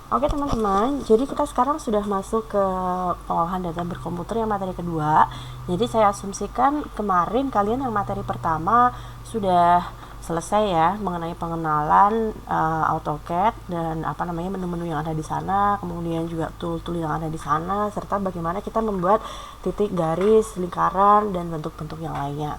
Oke teman-teman, jadi kita sekarang sudah masuk ke pengolahan data berkomputer yang materi kedua. Jadi saya asumsikan kemarin kalian yang materi pertama sudah selesai ya mengenai pengenalan AutoCAD dan menu-menu yang ada di sana, kemudian juga tool-tool yang ada di sana, serta bagaimana kita membuat titik, garis, lingkaran, dan bentuk-bentuk yang lainnya.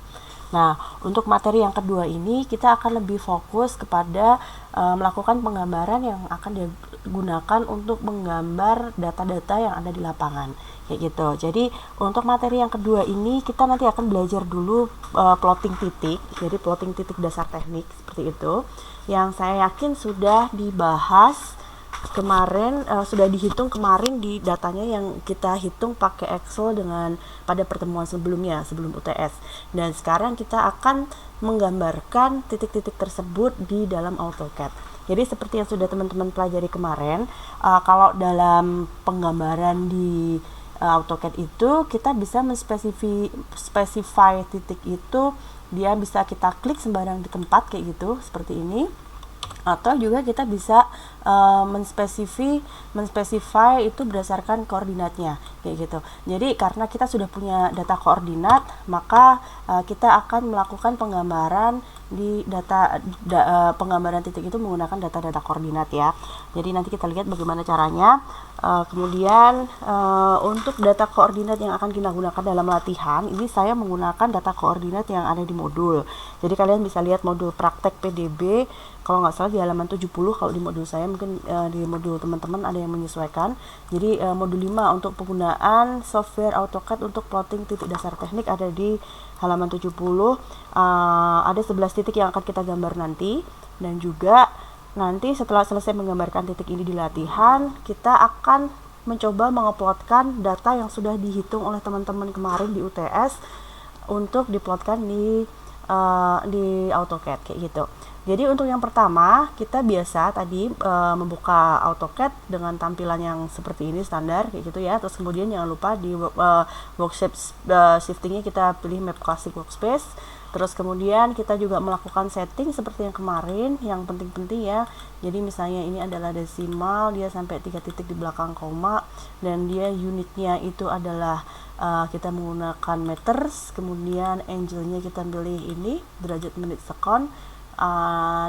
Nah, untuk materi yang kedua ini kita akan lebih fokus kepada melakukan penggambaran yang akan digunakan untuk menggambar data-data yang ada di lapangan, kayak gitu. Jadi untuk materi yang kedua ini kita nanti akan belajar dulu plotting titik, jadi plotting titik dasar teknik seperti itu, yang saya yakin sudah dibahas kemarin, sudah dihitung kemarin di datanya yang kita hitung pakai Excel dengan pada pertemuan sebelumnya sebelum UTS, dan sekarang kita akan menggambarkan titik-titik tersebut di dalam AutoCAD. Jadi seperti yang sudah teman-teman pelajari kemarin, kalau dalam penggambaran di AutoCAD itu kita bisa menspesify titik itu, dia bisa kita klik sembarang di tempat kayak gitu seperti ini, atau juga kita bisa menspesify itu berdasarkan koordinatnya kayak gitu. Jadi karena kita sudah punya data koordinat, maka kita akan melakukan penggambaran di penggambaran titik itu menggunakan data-data koordinat ya. Jadi nanti kita lihat bagaimana caranya. Kemudian untuk data koordinat yang akan kita gunakan dalam latihan ini, saya menggunakan data koordinat yang ada di modul. Jadi kalian bisa lihat modul praktek PDB, kalau nggak salah di halaman 70, kalau di modul saya mungkin di modul teman-teman ada yang menyesuaikan. Jadi modul 5 untuk penggunaan software AutoCAD untuk plotting titik dasar teknik ada di halaman 70. Ada 11 titik yang akan kita gambar nanti, dan juga nanti setelah selesai menggambarkan titik ini di latihan, kita akan mencoba mengeplotkan data yang sudah dihitung oleh teman-teman kemarin di UTS untuk diplotkan di AutoCAD kayak gitu. Jadi untuk yang pertama kita biasa tadi membuka AutoCAD dengan tampilan yang seperti ini standar kayak gitu ya. Terus kemudian jangan lupa di workspace shiftingnya kita pilih map classic workspace. Terus kemudian kita juga melakukan setting seperti yang kemarin, yang penting-penting ya. Jadi misalnya ini adalah desimal, dia sampai 3 titik di belakang koma, dan dia unitnya itu adalah kita menggunakan meters. Kemudian angle-nya kita pilih ini derajat menit sekon,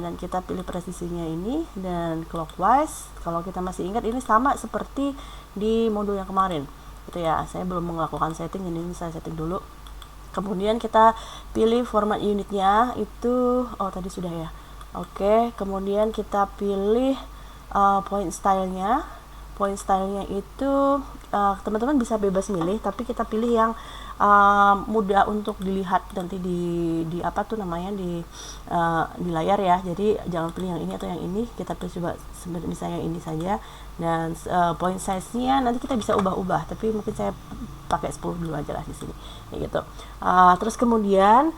dan kita pilih presisinya ini, dan clockwise. Kalau kita masih ingat, ini sama seperti di modul yang kemarin gitu ya. Saya belum melakukan setting, ini saya setting dulu. Kemudian kita pilih format unitnya itu, tadi sudah ya. Oke, kemudian kita pilih point stylenya. Point stylenya itu teman-teman bisa bebas milih, tapi kita pilih yang mudah untuk dilihat nanti di apa tuh namanya di layar ya. Jadi jangan pilih yang ini atau yang ini, kita pilih coba misalnya yang ini saja. Dan point size-nya nanti kita bisa ubah-ubah, tapi mungkin saya pakai 10 dulu aja lah di sini kayak gitu. Terus kemudian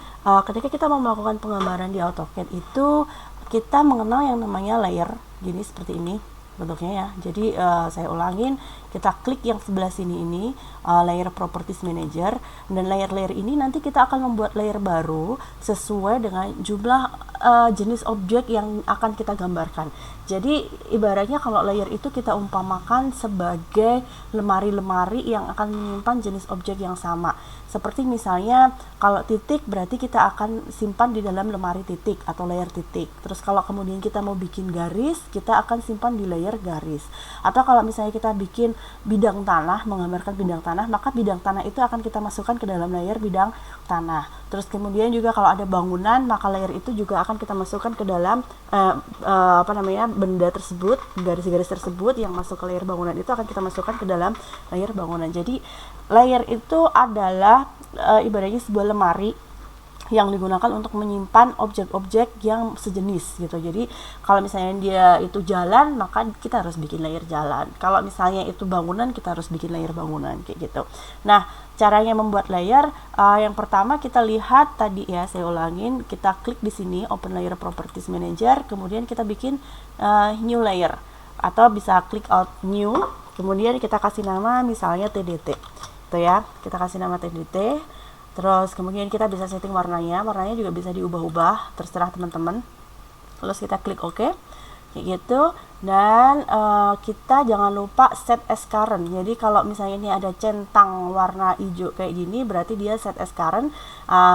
ketika kita mau melakukan penggambaran di AutoCAD itu, kita mengenal yang namanya layer, gini seperti ini bentuknya ya. Jadi saya ulangin, kita klik yang sebelah sini ini, layer properties manager, dan layer-layer ini nanti kita akan membuat layer baru sesuai dengan jumlah jenis objek yang akan kita gambarkan. Jadi ibaratnya kalau layer itu kita umpamakan sebagai lemari-lemari yang akan menyimpan jenis objek yang sama. Seperti misalnya kalau titik berarti kita akan simpan di dalam lemari titik atau layer titik. Terus kalau kemudian kita mau bikin garis, kita akan simpan di layer garis. Atau kalau misalnya kita bikin bidang tanah, menggambarkan bidang tanah, maka bidang tanah itu akan kita masukkan ke dalam layer bidang tanah. Terus kemudian juga kalau ada bangunan, maka layer itu juga akan kita masukkan ke dalam benda tersebut, garis-garis tersebut yang masuk ke layer bangunan itu akan kita masukkan ke dalam layer bangunan. Jadi layer itu adalah ibaratnya sebuah lemari yang digunakan untuk menyimpan objek-objek yang sejenis gitu. Jadi kalau misalnya dia itu jalan, maka kita harus bikin layer jalan. Kalau misalnya itu bangunan, kita harus bikin layer bangunan kayak gitu. Nah, caranya membuat layer, yang pertama kita lihat tadi ya, saya ulangin, kita klik di sini open layer properties manager, kemudian kita bikin new layer, atau bisa klik out new, kemudian kita kasih nama misalnya TDT itu ya, kita kasih nama TDT. Terus kemudian kita bisa setting warnanya juga bisa diubah-ubah, terserah teman-teman. Terus kita klik OK kayak gitu. Dan kita jangan lupa set as current. Jadi kalau misalnya ini ada centang warna hijau kayak gini, berarti dia set as current.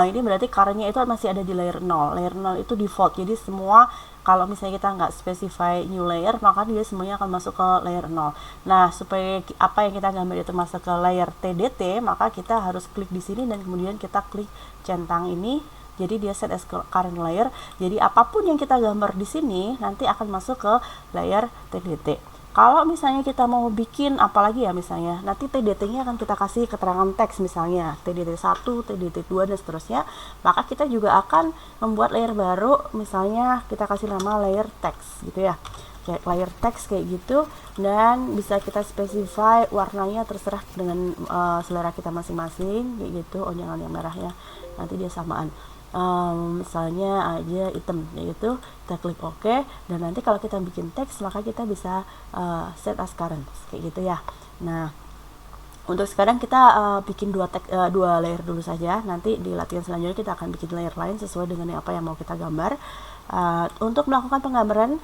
Ini berarti currentnya itu masih ada di layer 0. Layer 0 itu default. Jadi semua, kalau misalnya kita nggak specify new layer, maka dia semuanya akan masuk ke layer 0. Nah, supaya apa yang kita gambar itu masuk ke layer TDT, maka kita harus klik di sini dan kemudian kita klik centang ini. Jadi dia set as current layer. Jadi apapun yang kita gambar di sini nanti akan masuk ke layer TDT. Kalau misalnya kita mau bikin apalagi ya, misalnya nanti TDT-nya akan kita kasih keterangan teks, misalnya TDT 1, TDT 2 dan seterusnya, maka kita juga akan membuat layer baru, misalnya kita kasih nama layer teks gitu ya. Kayak layer teks kayak gitu, dan bisa kita specify warnanya terserah dengan selera kita masing-masing kayak gitu. Oh, jangan yang merahnya, nanti dia samaan. Misalnya aja item yaitu kita klik OK, dan nanti kalau kita bikin teks maka kita bisa set as current kayak gitu ya. Nah, untuk sekarang kita bikin dua layer dulu saja. Nanti di latihan selanjutnya kita akan bikin layer lain sesuai dengan apa yang mau kita gambar. Untuk melakukan penggambaran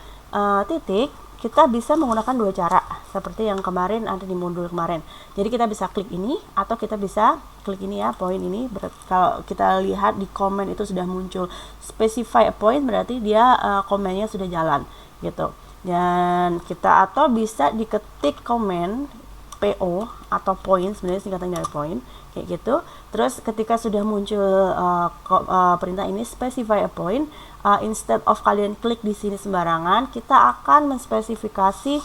titik, kita bisa menggunakan dua cara seperti yang kemarin ada di modul kemarin. Jadi kita bisa klik ini atau kita bisa klik ini ya, poin ini. Kalau kita lihat di komen itu sudah muncul specify a point, berarti dia komennya sudah jalan gitu. Dan kita atau bisa diketik komen PO atau point, sebenarnya singkatan dari point kayak gitu. Terus ketika sudah muncul perintah ini specify a point, instead of kalian klik di sini sembarangan, kita akan menspesifikasi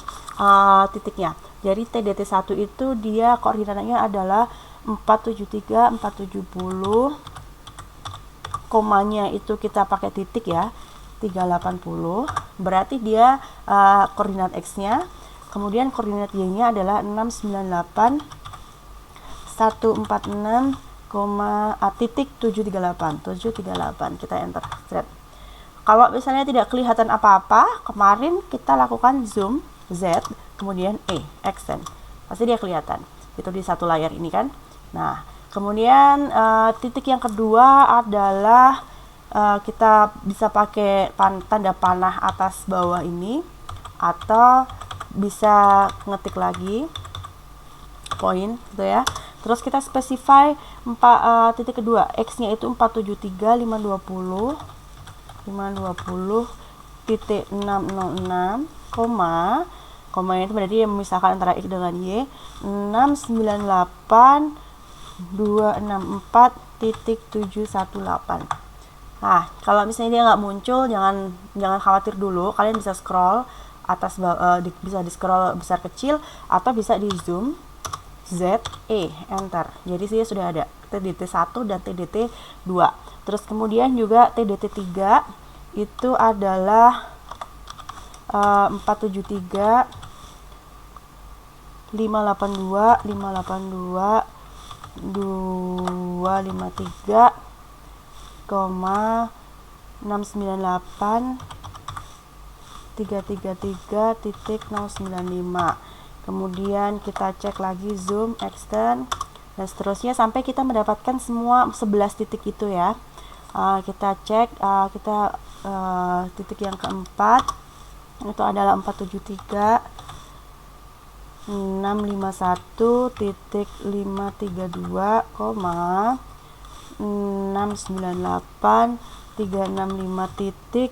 titiknya. Jadi TDT1 itu dia koordinatnya adalah 473 470, komanya itu kita pakai titik ya, 380, berarti dia koordinat X-nya. Kemudian koordinat Y-nya adalah 698 146, titik 738. Kita enter. Kalau misalnya tidak kelihatan apa-apa, kemarin kita lakukan zoom Z, kemudian extend, pasti dia kelihatan. Itu di satu layar ini kan. Nah, kemudian titik yang kedua adalah kita bisa pakai tanda panah atas bawah ini, atau bisa ngetik lagi poin gitu ya. Terus kita specify titik kedua, X-nya itu 473 520 titik 606, komanya itu berarti yang memisahkan antara X dengan Y, 698 264 titik 718. Nah, kalau misalnya dia nggak muncul, jangan khawatir dulu. Kalian bisa scroll atas, bisa di scroll besar kecil, atau bisa di zoom Z, enter. Jadi dia sudah ada TDT 1 dan TDT 2. Terus kemudian juga TDT 3 itu adalah 473 582 253, 698 333 titik 095. Kemudian kita cek lagi zoom, extend, dan seterusnya sampai kita mendapatkan semua 11 titik itu ya. Kita cek, titik yang keempat itu adalah 473 651 titik 532, 698 365 titik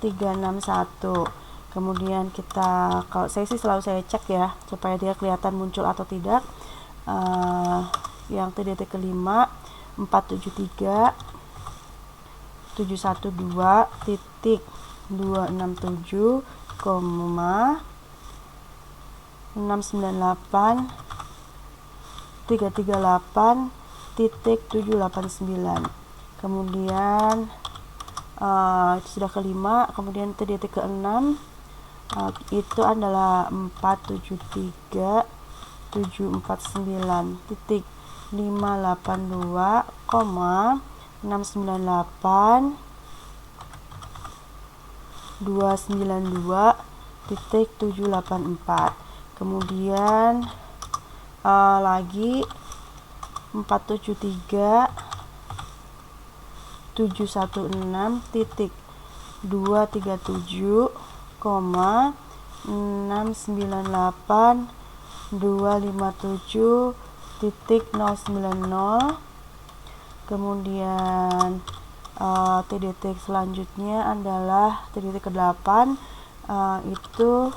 361. Kemudian kita, kalau saya sih selalu saya cek ya supaya dia kelihatan muncul atau tidak. Yang TDT kelima 473 712 titik 267, 698 338 titik 789. Kemudian itu sudah kelima. Kemudian TDT ke-6 itu adalah 473 749 titik 582, 698 292 titik 784. Kemudian lagi 473 716 titik 237, 698.257.090. Kemudian TDT selanjutnya adalah TDT ke-8, itu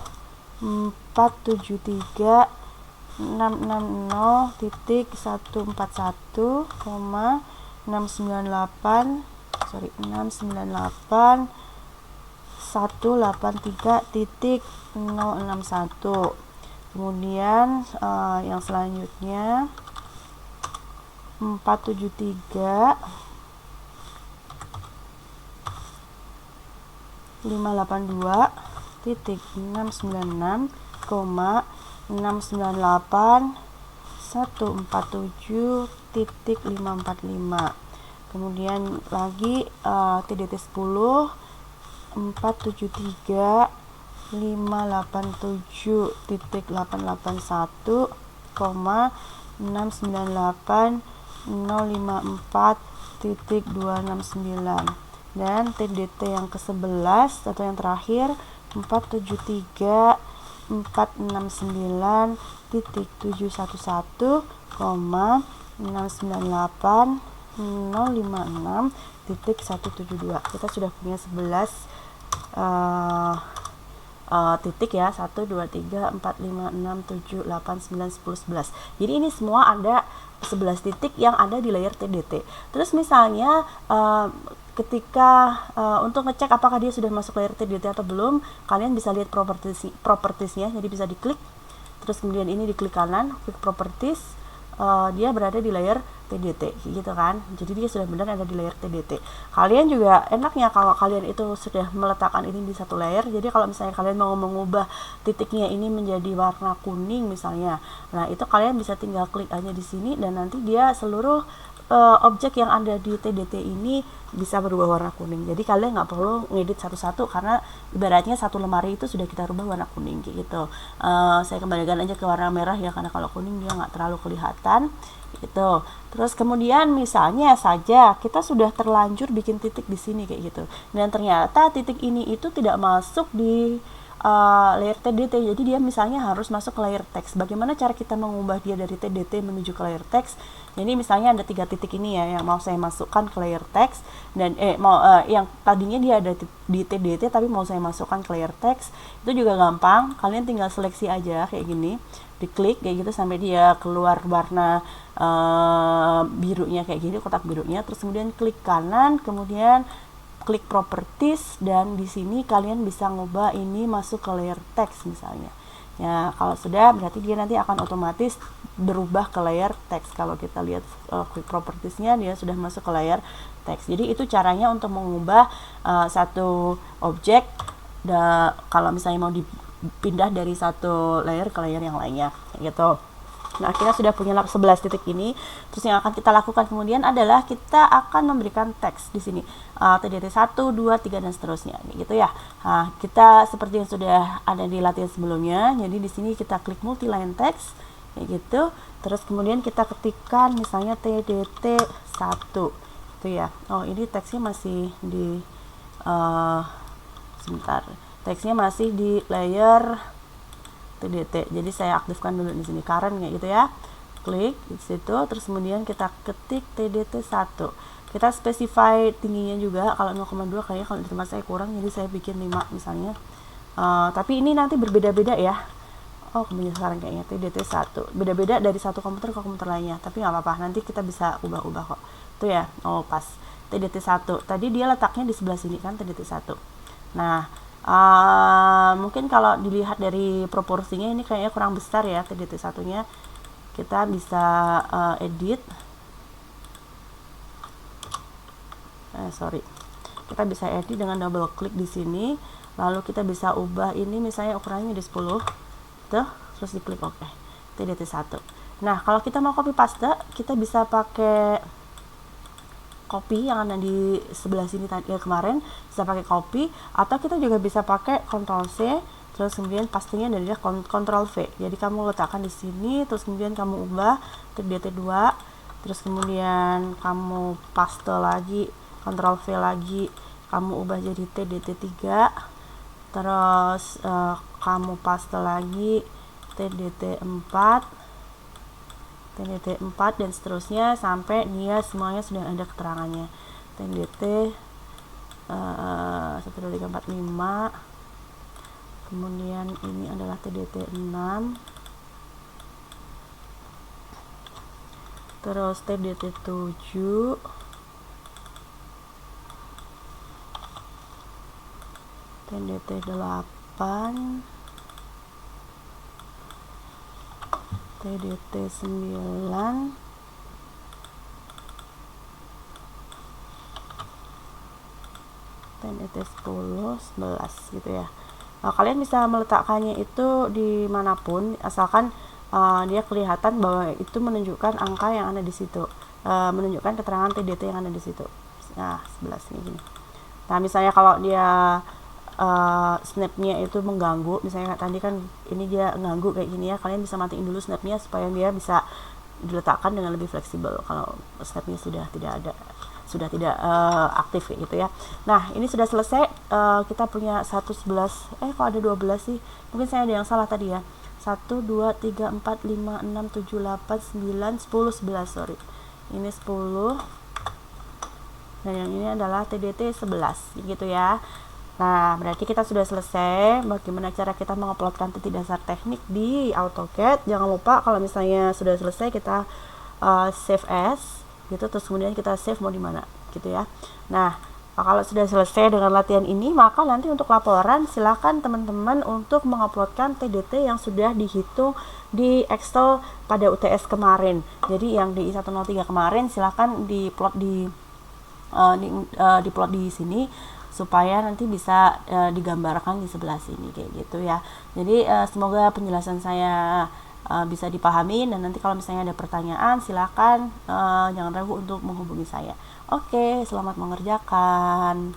698.181,698.183.061. Kemudian yang selanjutnya 473.582.696,147.545. Kemudian lagi TDT 10 473.587.881,698.054.269. Dan TDT yang ke-11 atau yang terakhir 473.469.711,698.056.172. Kita sudah punya 11 titik ya, 1, 2, 3, 4, 5, 6, 7, 8, 9, 10, 11. Jadi ini semua ada 11 titik yang ada di layer TDT. Terus misalnya ketika untuk ngecek apakah dia sudah masuk layer TDT atau belum, kalian bisa lihat propertiesnya. Jadi bisa diklik, terus kemudian ini diklik kanan, klik properties, dia berada di layer TDT gitu kan. Jadi dia sudah benar ada di layer TDT. Kalian juga enaknya kalau kalian itu sudah meletakkan ini di satu layer. Jadi kalau misalnya kalian mau mengubah titiknya ini menjadi warna kuning misalnya, nah itu kalian bisa tinggal klik aja di sini dan nanti dia seluruh objek yang ada di TDT ini bisa berubah warna kuning. Jadi kalian nggak perlu ngedit satu-satu karena ibaratnya satu lemari itu sudah kita rubah warna kuning gitu. Saya kembalikan aja ke warna merah ya, karena kalau kuning dia nggak terlalu kelihatan gitu. Terus kemudian misalnya saja kita sudah terlanjur bikin titik di sini kayak gitu, dan ternyata titik ini itu tidak masuk di layer TDT. Jadi dia misalnya harus masuk ke layer teks. Bagaimana cara kita mengubah dia dari TDT menuju ke layer teks? Jadi misalnya ada 3 titik ini ya yang mau saya masukkan ke layer teks, dan yang tadinya dia ada di TDT tapi mau saya masukkan ke layer teks. Itu juga gampang, kalian tinggal seleksi aja kayak gini, diklik kayak gitu sampai dia keluar warna birunya kayak gini, kotak birunya. Terus kemudian klik kanan, kemudian klik properties, dan di sini kalian bisa ngubah ini masuk ke layer text misalnya. Ya, kalau sudah berarti dia nanti akan otomatis berubah ke layer text. Kalau kita lihat klik propertiesnya, dia sudah masuk ke layer text. Jadi itu caranya untuk mengubah satu objek kalau misalnya mau dipindah dari satu layer ke layer yang lainnya gitu. Nah, kita sudah punya 11 titik ini. Terus yang akan kita lakukan kemudian adalah kita akan memberikan teks di sini. TDT 1, 2, 3 dan seterusnya gitu ya. Nah, kita seperti yang sudah ada di latihan sebelumnya. Jadi di sini kita klik multi line text kayak gitu. Terus kemudian kita ketikkan misalnya TDT 1 itu ya. Oh, ini teksnya masih di sebentar. Teksnya masih di layer TDT. Jadi saya aktifkan dulu di sini current kayak gitu ya. Klik di situ, terus kemudian kita ketik TDT 1. Kita specify tingginya juga. Kalau 0,2 kayaknya kalau di tempat saya kurang, jadi saya bikin 5 misalnya. Tapi ini nanti berbeda-beda ya. Oh, kemudian sekarang kayaknya TDT 1. Beda-beda dari satu komputer ke komputer lainnya. Tapi nggak apa-apa, nanti kita bisa ubah-ubah kok. Itu ya. Oh, pas. TDT 1. Tadi dia letaknya di sebelah sini kan TDT 1. Nah, mungkin kalau dilihat dari proporsinya ini kayaknya kurang besar ya TDT 1-nya. Kita bisa edit. Kita bisa edit dengan double klik di sini. Lalu kita bisa ubah ini misalnya ukurannya di 10. Tuh, terus diklik OK. TDT 1. Nah, kalau kita mau copy paste, kita bisa pakai copy yang ada di sebelah sini tadi kemarin, bisa pakai copy, atau kita juga bisa pakai Ctrl C, terus kemudian pastenya dari Ctrl V. Jadi kamu letakkan di sini, terus kemudian kamu ubah TDT 2, terus kemudian kamu paste lagi, Ctrl V lagi, kamu ubah jadi TDT 3, terus kamu paste lagi TDT4 dan seterusnya sampai dia semuanya sudah ada keterangannya. TDT 12345, kemudian ini adalah TDT6, terus TDT7, TDT8, TDT9, TDT10, 11 gitu ya. Nah, kalian bisa meletakkannya itu dimanapun asalkan dia kelihatan bahwa itu menunjukkan angka yang ada di situ, menunjukkan keterangan TDT yang ada di situ. Nah, 11 kayak gini. Nah, misalnya kalau dia snapnya itu mengganggu, misalnya tadi kan ini dia ganggu kayak gini ya, kalian bisa matiin dulu snapnya supaya dia bisa diletakkan dengan lebih fleksibel kalau snapnya sudah tidak aktif kayak gitu ya. Nah, ini sudah selesai. Kita punya 111, kok ada 12 sih, mungkin saya ada yang salah tadi ya. 1, 2, 3, 4, 5, 6, 7, 8, 9, 10, 11, sorry, ini 10 dan yang ini adalah TDT 11 gitu ya. Nah, berarti kita sudah selesai bagaimana cara kita menguploadkan titik dasar teknik di AutoCAD. Jangan lupa kalau misalnya sudah selesai kita save as gitu, terus kemudian kita save mau di mana gitu ya. Nah, kalau sudah selesai dengan latihan ini, maka nanti untuk laporan silakan teman-teman untuk menguploadkan TDT yang sudah dihitung di Excel pada UTS kemarin. Jadi yang di I103 kemarin silakan diplot diplot di sini supaya nanti bisa digambarkan di sebelah sini kayak gitu ya. Jadi semoga penjelasan saya bisa dipahami, dan nanti kalau misalnya ada pertanyaan silakan jangan ragu untuk menghubungi saya. Oke, selamat mengerjakan.